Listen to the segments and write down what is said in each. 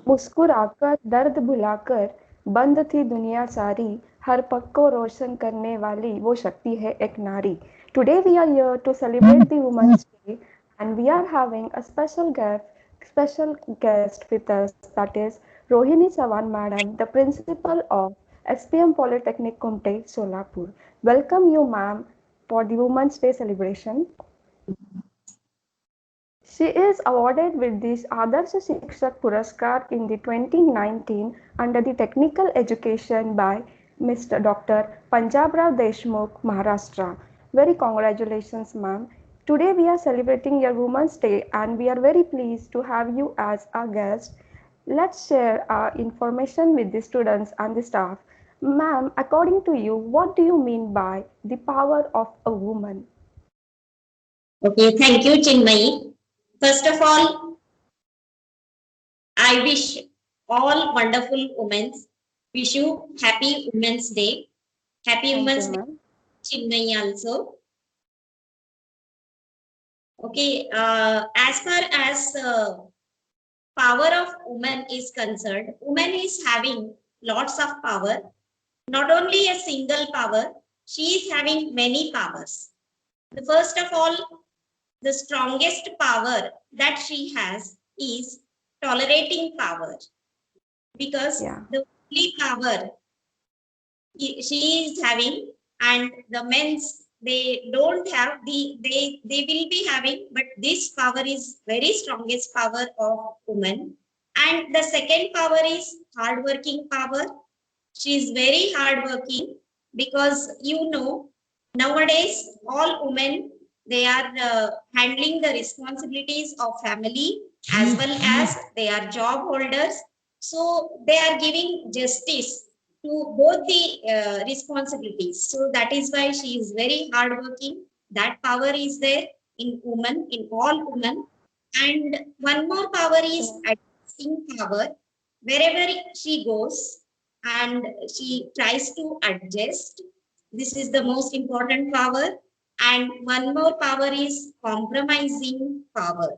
मुस्कुराकर दर्द भुलाकर बंद थी दुनिया सारी हर पग को रोशन करने वाली वो शक्ति है एक नारी. Today we are here to celebrate the Women's Day and we are having a special guest with us, that is Rohini Sawan Madam, the principal of SPM Polytechnic Kumte, Solapur. Welcome you ma'am for the Women's Day celebration. She is awarded with the Adarsh Shikshak Puraskar in the 2019 under the Technical Education by Mr. Dr. Panjabrao Deshmukh, Maharashtra. Very congratulations, ma'am. Today we are celebrating your Women's Day and we are very pleased to have you as our guest. Let's share our information with the students and the staff. Ma'am, according to you, what do you mean by the power of a woman? Okay, thank you, Chinmayi. First of all, I wish all wonderful women, wish you happy Women's Day. Happy Thank you, Women's Day, ma'am. Chinmayi also. Okay, as far as power of woman is concerned, woman is having lots of power, not only a single power, she is having many powers. The first of all, the strongest power that she has is tolerating power, because Yeah. the only power she is having, and the men's they don't have they will be having, but this power is very strongest power of woman. And the second power is hard working power. She is very hard working, because nowadays all women, they are handling the responsibilities of family as well as they are job holders, so they are giving justice to both the responsibilities. So that is why she is very hard working. That power is there in women, in all women. And one more power is adjusting power. Wherever she goes and she tries to adjust, this is the most important power. And one more power is compromising power,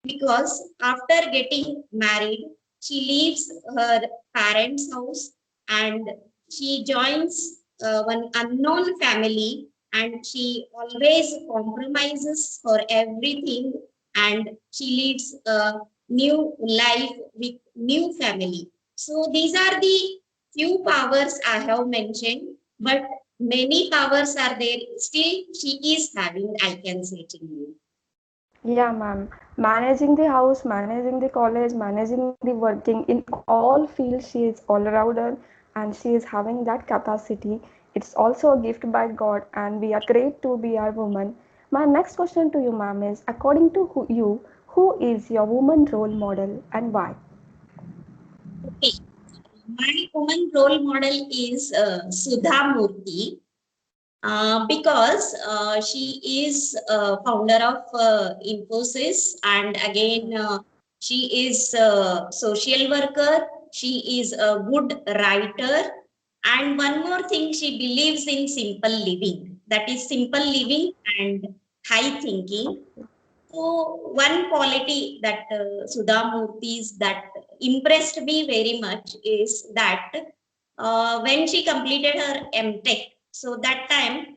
because after getting married, she leaves her parents' house and she joins one unknown family, and she always compromises for everything, and she leads a new life with new family. So these are the few powers I have mentioned, but many powers are there. Still, she is having, I can say to you. Yeah, ma'am. Managing the house, managing the college, managing the working in all fields, she is all rounder and she is having that capacity. It's also a gift by God, and we are great to be our woman. My next question to you, ma'am, is according to who is your woman role model and why? Okay. My woman role model is Sudha Murthy, because she is founder of Infosys, and again she is a social worker. She is a good writer, and one more thing, she believes in simple living. That is simple living and high thinking. So one quality that Sudha Murthy's that impressed me very much is that when she completed her MTech, so that time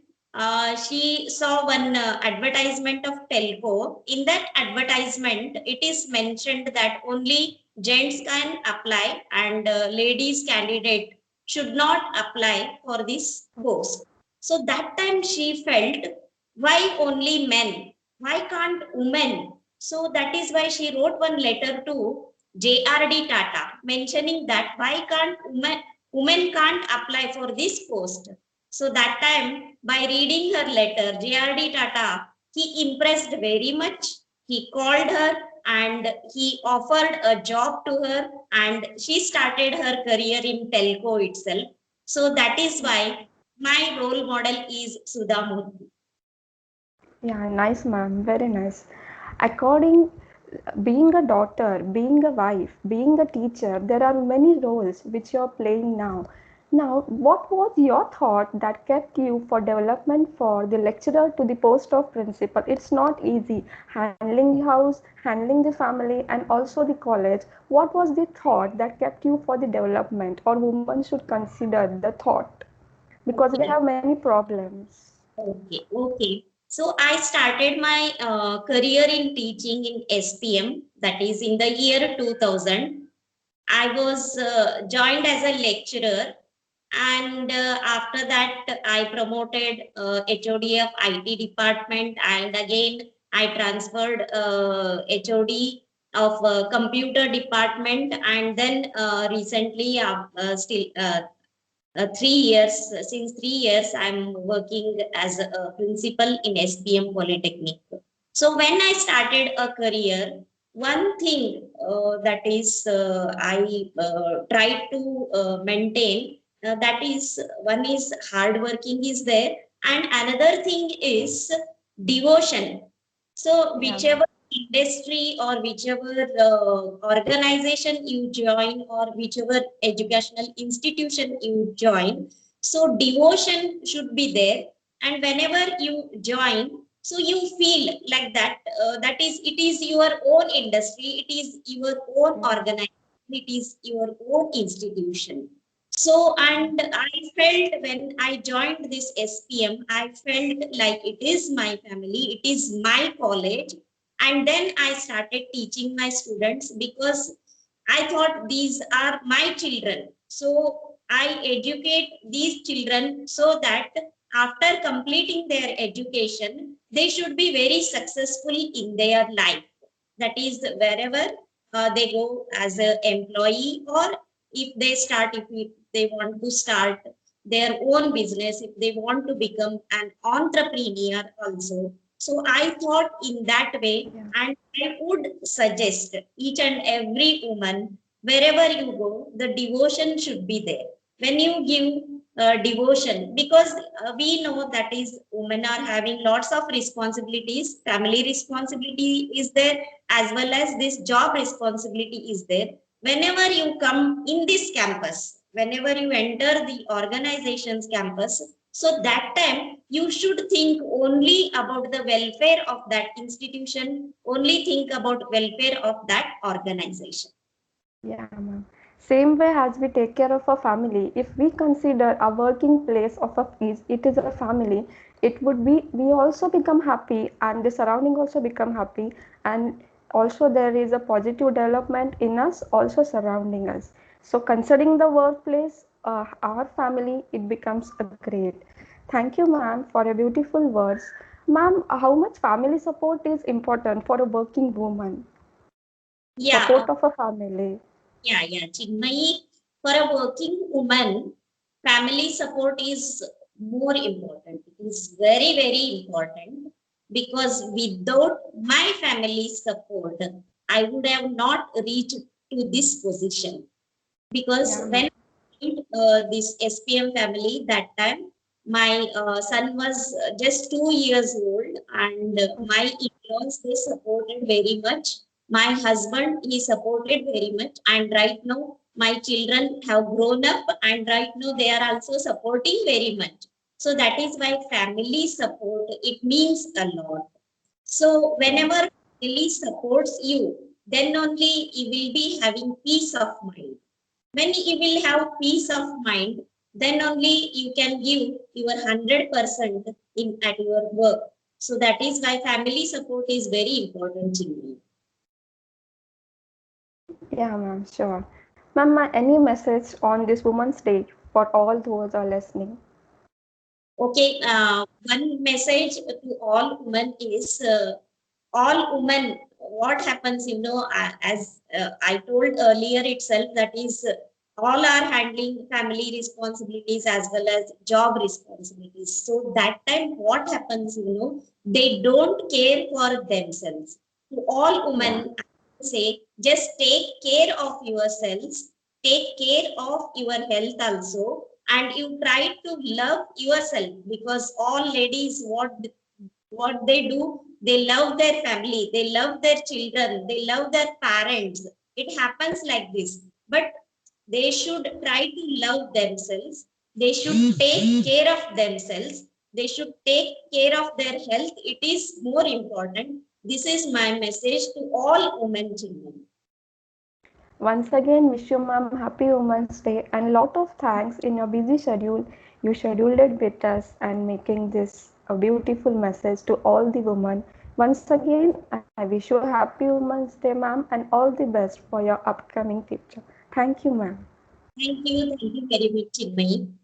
she saw one advertisement of Telco. In that advertisement, it is mentioned that only gents can apply and ladies candidate should not apply for this post. So that time she felt, why only men? Why can't women? So that is why she wrote one letter to JRD Tata mentioning that why can't women can't apply for this post. So that time, by reading her letter, JRD Tata, he impressed very much. He called her and he offered a job to her, and she started her career in telco itself. So that is why my role model is Sudha Murthy. Yeah, nice, ma'am. Very nice. According, being a daughter, being a wife, being a teacher, there are many roles which you are playing now. Now, what was your thought that kept you for development for the lecturer to the post of principal? It's not easy handling the house, handling the family, and also the college. What was the thought that kept you for the development, or women should consider the thought? Because we have Okay. many problems. Okay, okay. So I started my career in teaching in SPM, that is in the year 2000. I was joined as a lecturer, and after that I promoted HOD of IT department, and again I transferred HOD of computer department, and then recently still 3 years, since 3 years I'm working as a principal in SPM Polytechnic. So when I started a career, one thing that is I tried to maintain, that is, one is hard working is there, and another thing is devotion. So Yeah, whichever industry or whichever organization you join, or whichever educational institution you join, so devotion should be there. And whenever you join, so you feel like that, that is, it is your own industry, it is your own yeah, organization, it is your own institution. So, and I felt when I joined this SPM, I felt like it is my family, it is my college. And then I started teaching my students, because I thought these are my children. So I educate these children so that after completing their education, they should be very successful in their life. That is, wherever they go as an employee, or if they start, if they want to start their own business, if they want to become an entrepreneur also. So I thought in that way, yeah. and I would suggest each and every woman, wherever you go, the devotion should be there. When you give devotion, because we know that is, women are having lots of responsibilities, family responsibility is there, as well as this job responsibility is there. Whenever you come in this campus, whenever you enter the organization's campus, so that time you should think only about the welfare of that institution, only think about welfare of that organization. Yeah, ma'am. Same way as we take care of a family, if we consider our working place of a is it is a family, it would be we also become happy and the surrounding also become happy, and also there is a positive development in us also surrounding us. So considering the workplace, our family, it becomes a great. Thank you, ma'am, for your beautiful words. Ma'am, how much family support is important for a working woman? Yeah, Support of a family. yeah, Chinmay, for a working woman, family support is more important. It is very, very important, because without my family support, I would have not reached to this position. Because Yeah, when ma'am. this SPM family, that time my son was just 2 years old, and my in-laws, they supported very much. My husband, he supported very much, and right now my children have grown up, and right now they are also supporting very much. So that is why family support, it means a lot. So Yeah. whenever family supports you, then only you will be having peace of mind. When you will have peace of mind, then only you can give your 100% in at your work. So that is why family support is very important to me. Yeah, ma'am, sure. Ma'am, any message on this Women's Day for all those are listening? Okay, one message to all women is, all women, what happens, as I told earlier itself, that is, all are handling family responsibilities as well as job responsibilities. So that time, what happens, they don't care for themselves. To all Yeah, women, I would say, just take care of yourselves, take care of your health also, and you try to love yourself, because all ladies, what they do, they love their family, they love their children, they love their parents. It happens like this. But They should try to love themselves. They should take care of themselves. They should take care of their health. It is more important. This is my message to all women children. Once again, wish you, ma'am, happy Women's Day and lot of thanks in your busy schedule. You scheduled it with us and making this a beautiful message to all the women. Once again, I wish you a happy Women's Day, ma'am, and all the best for your upcoming future. Thank you, ma'am. Thank you very much, Chinmay.